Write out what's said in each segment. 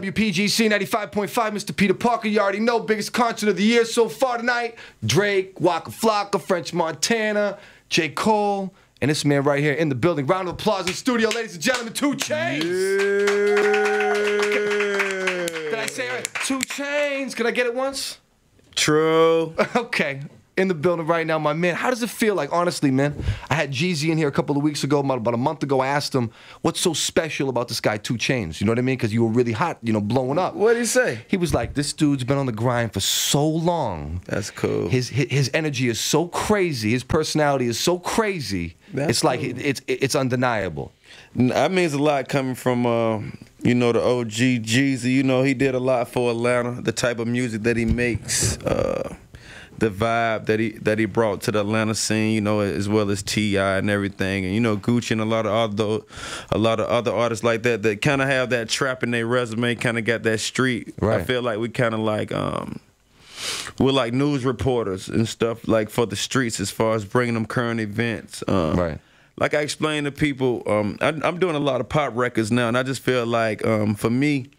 WPGC 95.5, Mr. Peter Parker. You already know, biggest concert of the year so far tonight. Drake, Waka Flocka, French Montana, J. Cole, and this man right here in the building. Round of applause in the studio, ladies and gentlemen, 2 Chainz. Yeah. Did I say it right? 2 Chainz. Could I get it once? True. Okay. In the building right now, my man. How does it feel like, honestly, man? I had Jeezy in here a couple of weeks ago, about a month ago. I asked him, what's so special about this guy, 2 Chainz? You know what I mean? Because you were really hot, you know, blowing up. What did he say? He was like, this dude's been on the grind for so long. That's cool. His energy is so crazy. His personality is so crazy. It's cool. Like, it's undeniable. That means a lot coming from, you know, the OG Jeezy. You know, he did a lot for Atlanta, the type of music that he makes, the vibe that he brought to the Atlanta scene, you know, as well as T.I. and everything, and you know, Gucci and a lot of other artists like that kind of have that trap in their resume, kind of got that street. Right. I feel like we kind of like we're like news reporters and stuff, like for the streets as far as bringing them current events. Right. Like I explained to people, I'm doing a lot of pop records now, and I just feel like for me.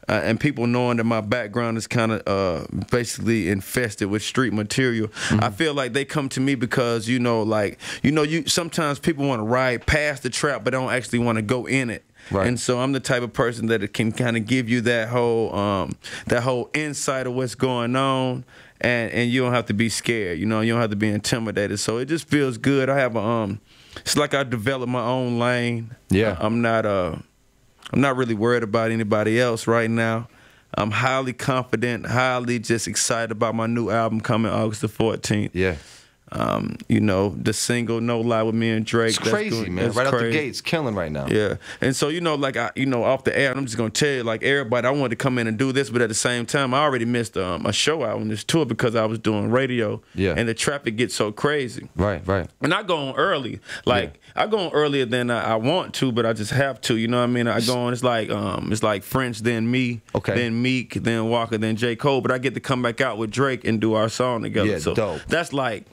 And people knowing that my background is kind of basically infested with street material, I feel like they come to me because, you know, like, you sometimes people want to ride past the trap but don't actually want to go in it. Right. And so I'm the type of person that can kind of give you that whole insight of what's going on, and you don't have to be scared, you know, you don't have to be intimidated. So it just feels good. I have it's like I developed my own lane. Yeah. I'm not really worried about anybody else right now. I'm highly confident, highly just excited about my new album coming August the 14th. Yeah. You know, the single "No Lie" with me and Drake. It's crazy, man. Right out the gates, killing right now. Yeah. And so, you know, like off the air, I'm just gonna tell you, like, everybody, I wanted to come in and do this, but at the same time, I already missed a show out on this tour because I was doing radio. Yeah. And the traffic gets so crazy. Right, right. And I go on early, like I go on earlier than I want to, but I just have to. You know what I mean? I go on. It's like French, then me, then Meek, then Walker, then J. Cole. But I get to come back out with Drake and do our song together. Yeah, so dope. That's like.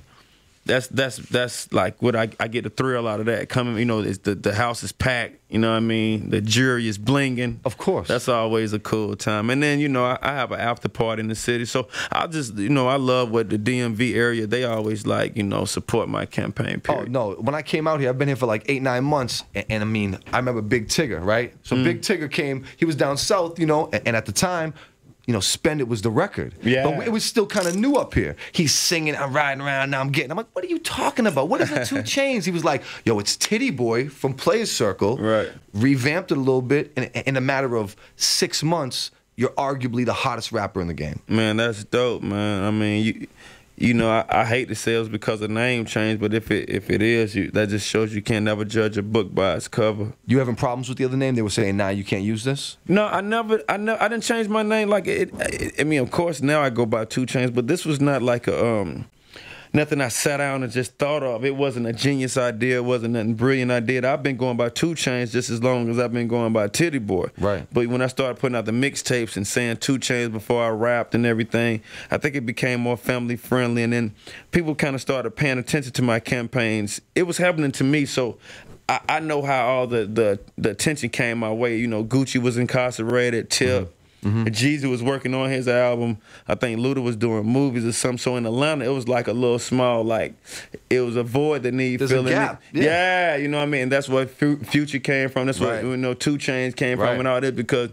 That's like what I get the thrill out of that. Coming, you know, the house is packed, you know what I mean? The jury is blinging. Of course. That's always a cool time. And then, you know, I have an after party in the city. So I just, you know, I love what the DMV area, they always like, you know, support my campaign period. Oh, no. When I came out here, I've been here for like 8-9 months. And I mean, I remember Big Tigger, right? So Big Tigger came, he was down south, you know, and at the time, you know, Spend It was the record. Yeah. But it was still kind of new up here. He's singing, I'm riding around, now I'm getting. I'm like, what are you talking about? What is the 2 Chainz? He was like, yo, it's Titty Boy from Players Circle. Right. Revamped it a little bit. And in a matter of 6 months, you're arguably the hottest rapper in the game. Man, that's dope, man. I mean, you know, I hate to say it's because of name change, but if it is, that just shows you can't never judge a book by its cover. You having problems with the other name? They were saying, nah, you can't use this? No, I didn't change my name. Like, I mean, of course, now I go by 2 Chainz, but this was not like a, nothing I sat down and just thought of. It wasn't a genius idea. It wasn't nothing brilliant I did. I've been going by 2 Chainz just as long as I've been going by Titty Boy. Right. But when I started putting out the mixtapes and saying 2 Chainz before I rapped and everything, I think it became more family friendly. And then people kind of started paying attention to my campaigns. It was happening to me, so I know how all the attention came my way. You know, Gucci was incarcerated, Tip. Jeezy was working on his album. I think Luda was doing movies or something. So in Atlanta, it was like a little small, like, it was a void that needed filling. There's a gap. Yeah, you know what I mean? That's where Future came from. That's where, you know, 2 Chainz came from and all that, because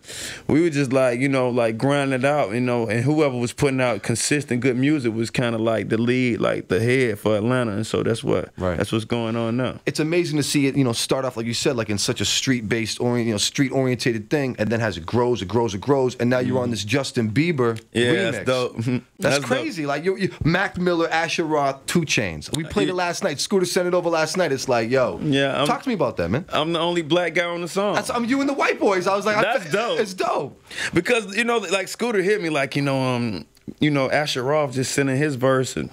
we were just like, you know, like grinding it out, you know, and whoever was putting out consistent good music was kind of like the lead, like the head for Atlanta. And so that's what's going on now. It's amazing to see it, you know, start off, like you said, like in such a street-based, you know, street-orientated thing, and then as it grows, it grows, it grows. And now you're on this Justin Bieber remix. That's dope. That's crazy. Dope. Like you Mac Miller, Asher Roth, 2 Chainz. We played it last night. Scooter sent it over last night. It's like, yo, talk to me about that, man. I'm the only black guy on the song. I'm you and the white boys. I was like, that's dope. It's dope. Because, you know, like Scooter hit me like, you know, Asher Roth just sending his verse and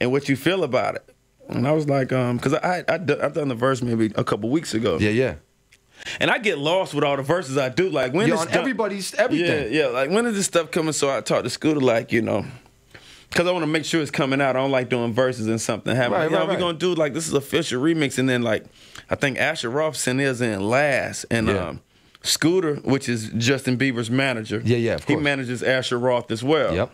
what you feel about it. And I was like, because I've done the verse maybe a couple weeks ago. Yeah, yeah. And I get lost with all the verses I do. Like, when on everybody's everything. Yeah, yeah. Like, when is this stuff coming? So I talked to Scooter, like, you know, because I want to make sure it's coming out. I don't like doing verses and something happening. We're going to do, like, this is official remix. And then, like, I think Asher Roth sent his in last. And Scooter, which is Justin Bieber's manager. Yeah, yeah, of course. He manages Asher Roth as well. Yep.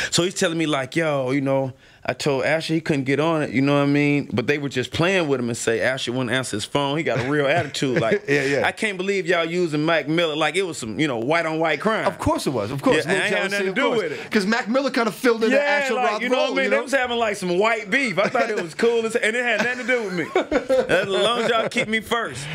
So he's telling me like, yo, you know, I told Asher he couldn't get on it, you know what I mean? But they were just playing with him and say Asher wouldn't answer his phone. He got a real attitude. Like, yeah. I can't believe y'all using Mac Miller like it was some, you know, white on white crime. Of course it was. Of course. Yeah, I ain't had nothing to do with it. Because Mac Miller kind of filled in the Asher Roth you know role, what I mean? you know? They was having like some white beef. I thought it was cool, and it had nothing to do with me. As long as y'all keep me first.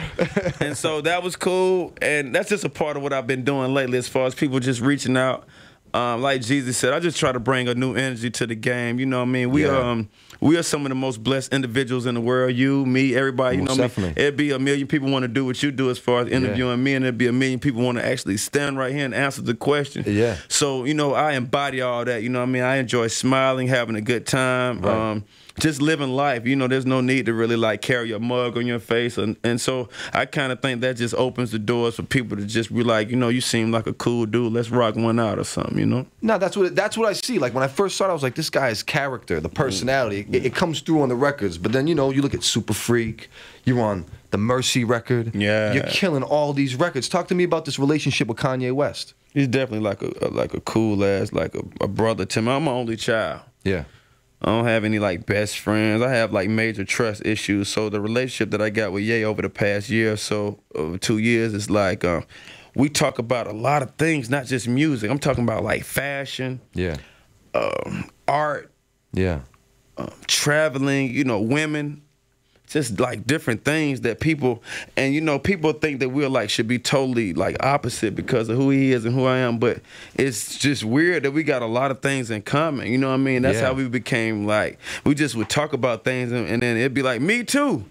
And so that was cool, and that's just a part of what I've been doing lately as far as people just reaching out. Like Jesus said, I just try to bring a new energy to the game. You know what I mean? We are some of the most blessed individuals in the world. You, me, everybody. You know what I mean? It'd be a million people want to do what you do as far as interviewing me, and it'd be a million people want to actually stand right here and answer the question. Yeah. So, you know, I embody all that. You know what I mean? I enjoy smiling, having a good time. Right. Just living life. You know, there's no need to really like carry a mug on your face. And so I kind of think that just opens the doors for people to just be like, you know, you seem like a cool dude. Let's rock one out or something, you know? No, that's what I see. Like when I first saw it, I was like, this guy's character, the personality, it comes through on the records. But then, you know, you look at Super Freak, you're on the Mercy record. Yeah. You're killing all these records. Talk to me about this relationship with Kanye West. He's definitely like a cool ass, like a brother to me. I'm my only child. Yeah. I don't have any like best friends. I have like major trust issues. So the relationship that I got with Ye over the past year or so, over 2 years, is like we talk about a lot of things, not just music. I'm talking about like fashion, art, traveling, you know, women, just like different things that people, and you know, people think that we're like should be totally like opposite because of who he is and who I am, but it's just weird that we got a lot of things in common. You know what I mean? That's how we became like, we just would talk about things and then it'd be like, me too.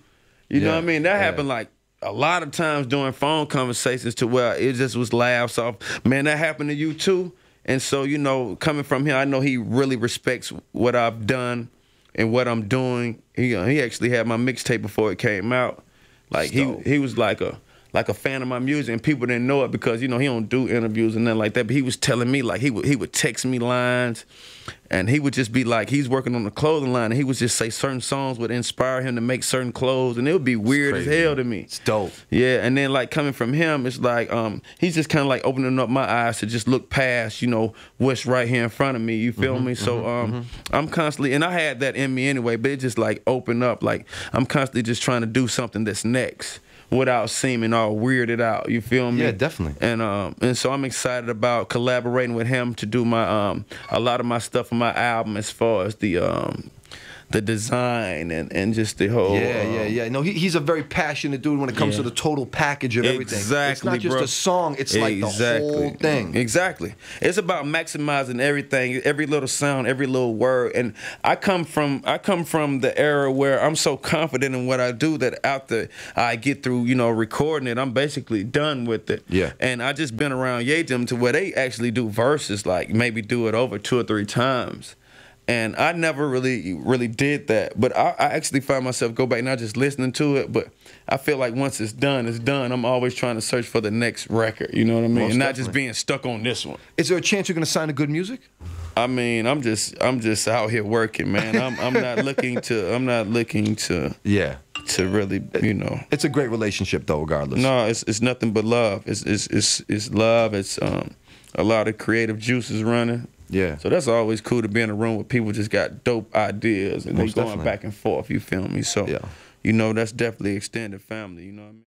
You know what I mean? That happened like a lot of times during phone conversations to where it just was laughs off. Man, that happened to you too. And so, you know, coming from him, I know he really respects what I've done and what I'm doing. He actually had my mixtape before it came out. Like he was like a fan of my music, and people didn't know it because, you know, he don't do interviews and nothing like that. But he was telling me, like, he would text me lines, and he would just be like, he's working on the clothing line, and he would just say certain songs would inspire him to make certain clothes, and it would be weird as hell to me. It's dope. Yeah, and then like coming from him, it's like he's just kind of like opening up my eyes to just look past, you know, what's right here in front of me. You feel me? So I'm constantly, and I had that in me anyway, but it just like opened up. Like I'm constantly just trying to do something that's next, without seeming all weirded out. You feel me? Yeah, definitely. And so I'm excited about collaborating with him to do my a lot of my stuff on my album, as far as the design and just the whole No, he's a very passionate dude when it comes to the total package of everything. Exactly, it's not just a song, it's like the whole thing. Exactly. It's about maximizing everything, every little sound, every little word. And I come from the era where I'm so confident in what I do that after I get through, you know, recording it, I'm basically done with it. Yeah. And I just been around Ye them to where they actually do verses, like maybe do it over 2 or 3 times. And I never really did that. But I actually find myself go back, not just listening to it, but I feel like once it's done, it's done. I'm always trying to search for the next record, you know what I mean? And not just being stuck on this one. Is there a chance you're gonna sign to Good Music? I mean, I'm just out here working, man. I'm not looking to to really, you know. It's a great relationship though, regardless. No, it's nothing but love. It's love. It's a lot of creative juices running. Yeah. So that's always cool to be in a room where people just got dope ideas and they going back and forth, you feel me? So, you know, that's definitely extended family, you know what I mean?